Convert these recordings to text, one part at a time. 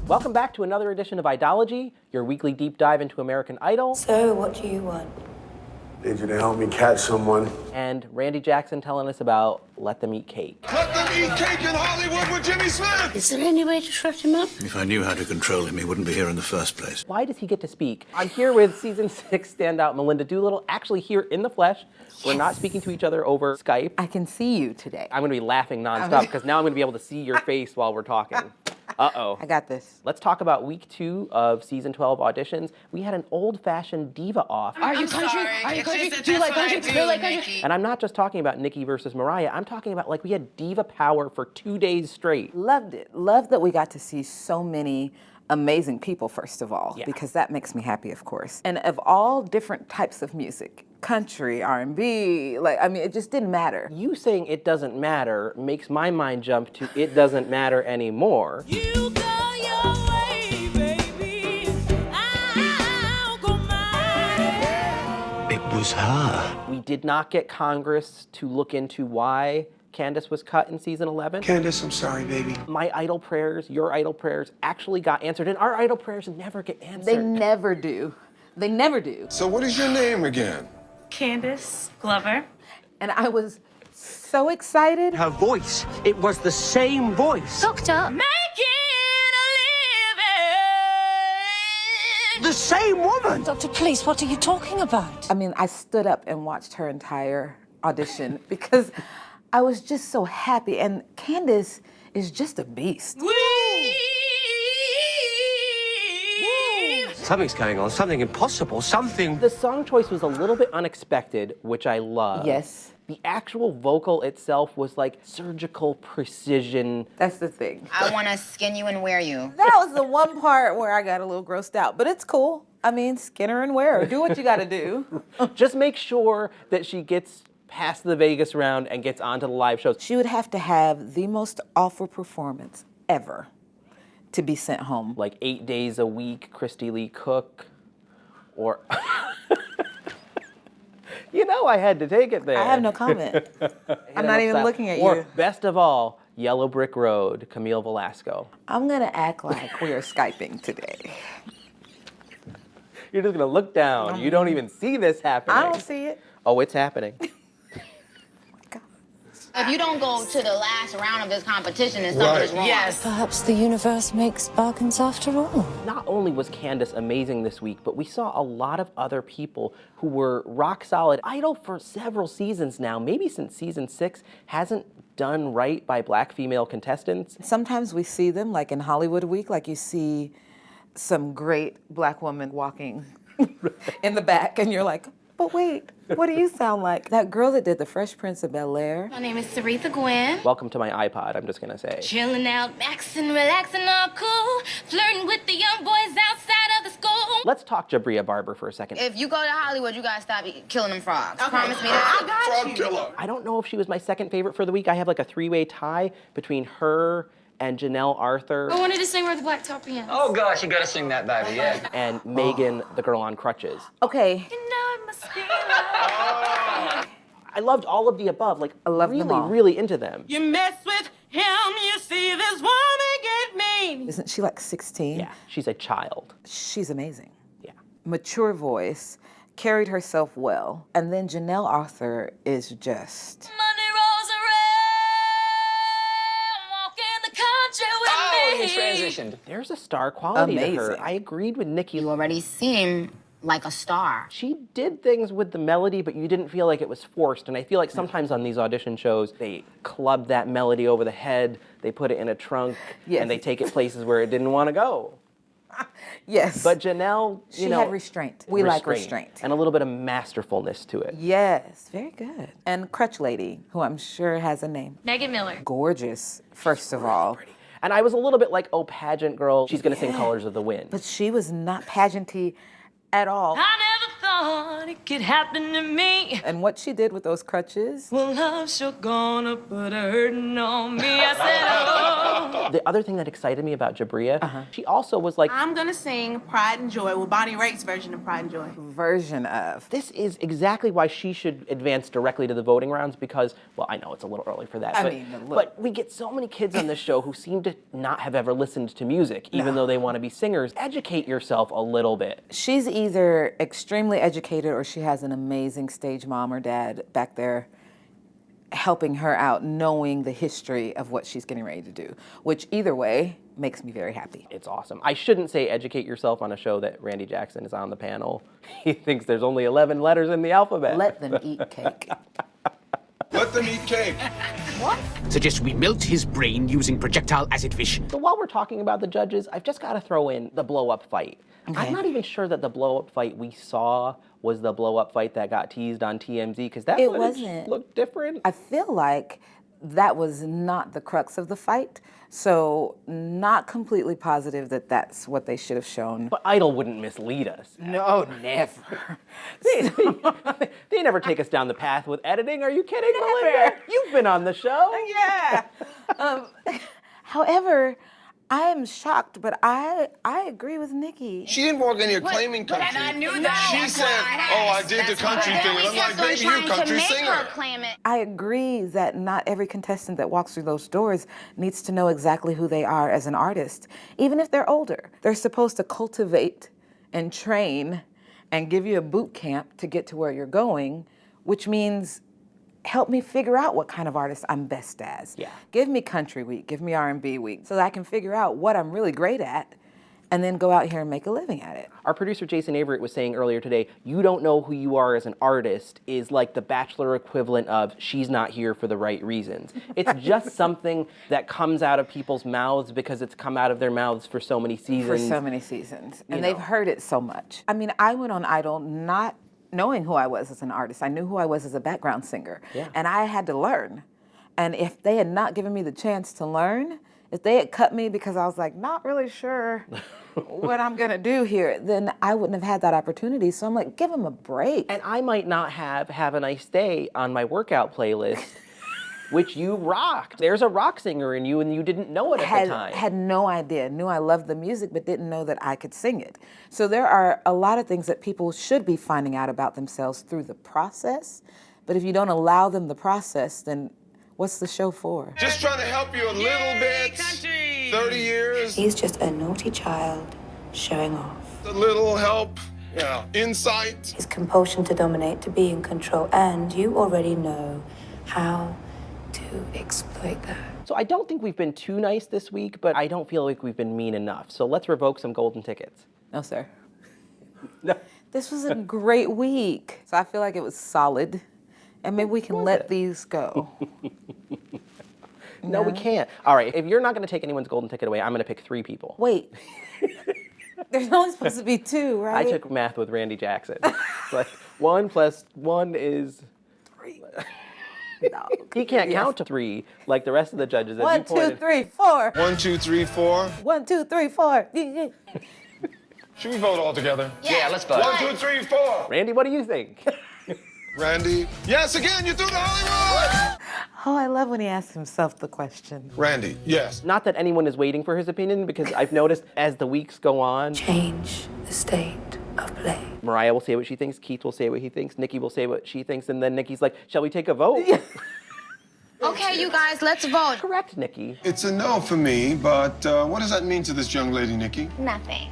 Welcome back to another edition of Idology, your weekly deep dive into American Idol. So, what do you want? Need you to help me catch someone. And Randy Jackson telling us about Let Them Eat Cake. Let them eat cake in Hollywood with Jimmy Smith! Is there any way to shut him up? If I knew how to control him, he wouldn't be here in the first place. Why does he get to speak? I'm here with season 6 standout Melinda Doolittle, actually here in the flesh. Yes. We're not speaking to each other over Skype. I can see you today. I'm gonna be laughing nonstop because now I'm gonna be able to see your face while we're talking. Uh-oh. I got this. Let's talk about week 2 of season 12 auditions. We had an old-fashioned diva off. Are you country? Are you country? Do you like country? Do you like country? And I'm not just talking about Nicki versus Mariah. I'm talking about like we had diva power for 2 days straight. Loved it. Loved that we got to see so many amazing people, first of all, because that makes me happy, of course. And of all different types of music, country, R&B, it just didn't matter. You saying it doesn't matter makes my mind jump to it doesn't matter anymore. You go your way, baby. I'll go mine. It was her. We did not get Congress to look into why Candice was cut in season 11. Candice, I'm sorry, baby. My idol prayers, your idol prayers actually got answered, and our idol prayers never get answered. They never do. They never do. So what is your name again? Candice Glover. And I was so excited. Her voice, it was the same voice. Doctor. Making a living. The same woman. Doctor, please, what are you talking about? I mean, I stood up and watched her entire audition because I was just so happy. And Candice is just a beast. Something's going on, something impossible, something. The song choice was a little bit unexpected, which I love. Yes. The actual vocal itself was like surgical precision. That's the thing. I want to skin you and wear you. That was the one part where I got a little grossed out, but it's cool. I mean, skin her and wear her. Do what you gotta do. Just make sure that she gets past the Vegas round and gets onto the live shows. She would have to have the most awful performance ever to be sent home. Like 8 days a week, Christy Lee Cook, or... You know I had to take it there. I have no comment. I'm not even looking at or, you. Best of all, Yellow Brick Road, Camille Velasco. I'm gonna act like we are Skyping today. You're just gonna look down. You don't even see this happening. I don't see it. Oh, it's happening. If you don't go to the last round of this competition, then something is wrong. Yes. Perhaps the universe makes bargains after all. Not only was Candice amazing this week, but we saw a lot of other people who were rock solid. Idol for several seasons now, maybe since season 6, hasn't done right by black female contestants. Sometimes we see them, like in Hollywood Week, like you see some great black woman walking in the back, and you're like, but wait, what do you sound like? That girl that did the Fresh Prince of Bel-Air. My name is Saritha Gwen. Welcome to my iPod, I'm just gonna say. Chilling out, maxing, relaxing, all cool. Flirting with the young boys outside of the school. Let's talk Jabria Barber for a second. If you go to Hollywood, you gotta stop killing them frogs. Promise me that. I got Frog killer. I don't know if she was my second favorite for the week. I have like a 3-way tie between her and Janelle Arthur I wanted to sing Where the Blacktop Ends. Oh gosh, you gotta sing that, baby, yeah. and Megan, the girl on crutches. Okay, You know it must be love. I loved all of the above, like I loved really, them all. really into them. You mess with him, you see this woman get mean. isn't she like 16? Yeah, she's a child. She's amazing. Yeah. Mature voice, carried herself well. And then Janelle Arthur is just... Monday rolls around, walk in the country with me. Transitioned. There's a star quality to her. Amazing. I agreed with Nicki. You already seem like a star. She did things with the melody, but you didn't feel like it was forced. And I feel like sometimes on these audition shows, they club that melody over the head, they put it in a trunk, Yes. and they take it places where it didn't want to go. Yes. But Janelle, she had restraint. We like restraint. And a little bit of masterfulness to it. Yes, very good. And Crutch Lady, who I'm sure has a name. Megan Miller. Gorgeous, first of all. And I was a little bit like, oh, pageant girl, she's gonna sing Colors of the Wind. But she was not pageanty at all. I never thought it could happen to me. And what she did with those crutches. Well, love's sure gonna put a hurtin' on me. I said, oh. The other thing that excited me about Jabria, she also was like, I'm gonna sing Pride and Joy, well, Bonnie Raitt's version of Pride and Joy. Version of. this is exactly why she should advance directly to the voting rounds because, well, I know it's a little early for that, but we get so many kids on this show who seem to not have ever listened to music, even though they want to be singers. Educate yourself a little bit. She's either extremely educated or she has an amazing stage mom or dad back there helping her out, knowing the history of what she's getting ready to do, which either way makes me very happy. It's awesome. I shouldn't say educate yourself on a show that Randy Jackson is on the panel. He thinks there's only 11 letters in the alphabet. Let them eat cake. Let them eat cake. Suggest we melt his brain using projectile acid fish. So while we're talking about the judges, I've just got to throw in the blow-up fight. Okay. I'm not even sure that the blow-up fight we saw was the blow-up fight that got teased on TMZ, because that footage looked different. I feel like that was not the crux of the fight, so not completely positive that that's what they should have shown. But Idol wouldn't mislead us. No, never. They never take us down the path with editing. Are you kidding, Melinda? You've been on the show. Yeah. However, I am shocked, but I agree with Nicki. She didn't walk in here claiming country. And I knew that. She said, "Oh, I did the country thing," and I'm like, "Baby, you're a country singer." I agree that not every contestant that walks through those doors needs to know exactly who they are as an artist, even if they're older. They're supposed to cultivate and train and give you a boot camp to get to where you're going, which means help me figure out what kind of artist I'm best as. Yeah. Give me country week, give me R&B week, so that I can figure out what I'm really great at and then go out here and make a living at it. Our producer Jason Averett was saying earlier today, you don't know who you are as an artist is like the Bachelor equivalent of she's not here for the right reasons. It's just something that comes out of people's mouths because it's come out of their mouths for so many seasons. For so many seasons. And they've heard it so much. I mean, I went on Idol not knowing who I was as an artist. I knew who I was as a background singer. Yeah. And I had to learn. And if they had not given me the chance to learn, if they had cut me because I was like, not really sure what I'm gonna do here, then I wouldn't have had that opportunity. So I'm like, give them a break. And I might not have a nice day on my workout playlist, which you rocked. There's a rock singer in you and you didn't know it at the time. Had no idea. Knew I loved the music, but didn't know that I could sing it. So there are a lot of things that people should be finding out about themselves through the process. But if you don't allow them the process, then what's the show for? Just trying to help you a little bit. 30 years. He's just a naughty child showing off. A little help, insight. His compulsion to dominate, to be in control, and you already know how to exploit that. So I don't think we've been too nice this week, but I don't feel like we've been mean enough. So let's revoke some golden tickets. No, sir. No. This was a great week. So I feel like it was solid. And maybe we can let these go. No, we can't. All right, if you're not going to take anyone's golden ticket away, I'm going to pick 3 people. Wait. There's only supposed to be 2, right? I took math with Randy Jackson. Like 1 + 1 is 3. No, he can't count to 3 like the rest of the judges. 1, 2, 3, 4. 1, 2, 3, 4. 1, 2, 3, 4. Should we vote all together? Yeah, let's vote. 1, 2, 3, 4. Randy, what do you think? Randy. Yes, again, you threw the Hollywood. Oh, I love when he asks himself the question. Randy, yes. Not that anyone is waiting for his opinion, because I've noticed as the weeks go on, Change the state of play. Mariah will say what she thinks, Keith will say what he thinks, Nicki will say what she thinks, and then Nicki's like, shall we take a vote? Okay, you guys, let's vote. Correct, Nicki. It's a no for me, but what does that mean to this young lady, Nicki? Nothing.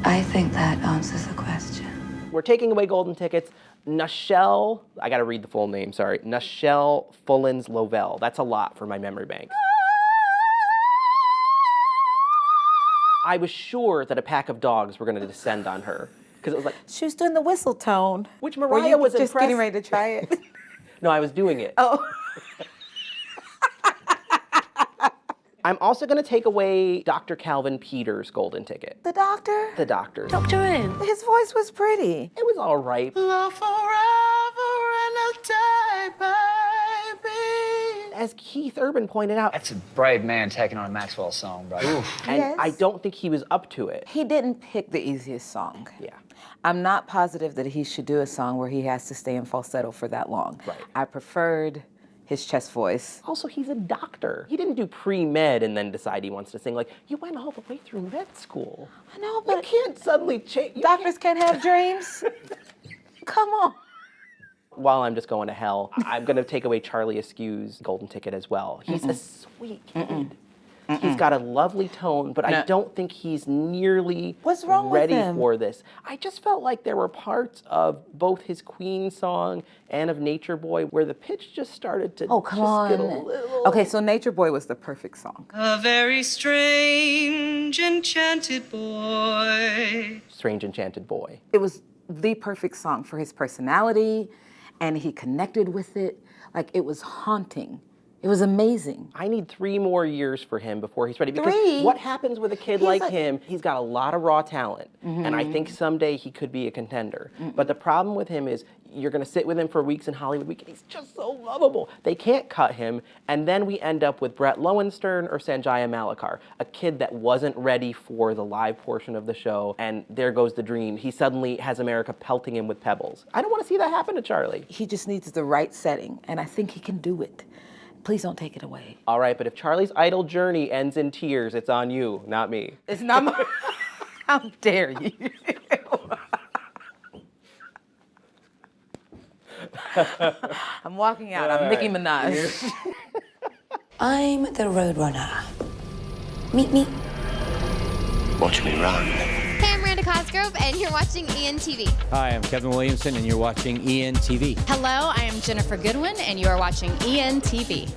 I think that answers the question. We're taking away golden tickets. Nichelle, I gotta read the full name, sorry. Nichelle Fullins Lovell. That's a lot for my memory bank. I was sure that a pack of dogs were gonna descend on her. Because it was like, She was doing the whistle tone. which Were Mariah you was just impressed. getting ready to try it? No, I was doing it. Oh. I'm also gonna take away Dr. Calvin Peters' golden ticket. The doctor? The doctor. Doctor in. His voice was pretty. It was all right. Love forever and a day, baby. As Keith Urban pointed out, That's a brave man taking on a Maxwell song, bro. and Yes. I don't think he was up to it. He didn't pick the easiest song. Yeah. I'm not positive that he should do a song where he has to stay in falsetto for that long. Right. I preferred his chest voice. Also, he's a doctor. He didn't do pre-med and then decide he wants to sing. Like, you went all the way through med school. I know, You but can't suddenly change. doctors can't have dreams. Come on. While I'm just going to hell, I'm going to take away Charlie Askew's golden ticket as well. He's a sweet kid. He's got a lovely tone, but I don't think he's nearly What's wrong with ready him? for this. I just felt like there were parts of both his Queen song and of Nature Boy where the pitch just started to Oh, come just get a on. little... Okay, so Nature Boy was the perfect song. A very strange, enchanted boy. Strange Enchanted Boy. It was the perfect song for his personality, and he connected with it. Like, it was haunting. It was amazing. I need 3 more years for him before he's ready. Because 3? what happens with a kid like him, he's got a lot of raw talent. And I think someday he could be a contender. But the problem with him is you're going to sit with him for weeks in Hollywood Week, and he's just so lovable. They can't cut him. And then we end up with Brett Lowenstern or Sanjaya Malakar, a kid that wasn't ready for the live portion of the show. And there goes the dream. He suddenly has America pelting him with pebbles. I don't want to see that happen to Charlie. He just needs the right setting, and I think he can do it. Please don't take it away. All right, but if Charlie's idol journey ends in tears, it's on you, not me. It's not my... How dare you? I'm walking out. I'm Nicki Minaj. I'm the Roadrunner. Meet me. Watch me run. Hey, I'm Miranda Cosgrove, and you're watching ENTV. Hi, I'm Kevin Williamson, and you're watching ENTV. Hello, I am Jennifer Goodwin, and you are watching ENTV.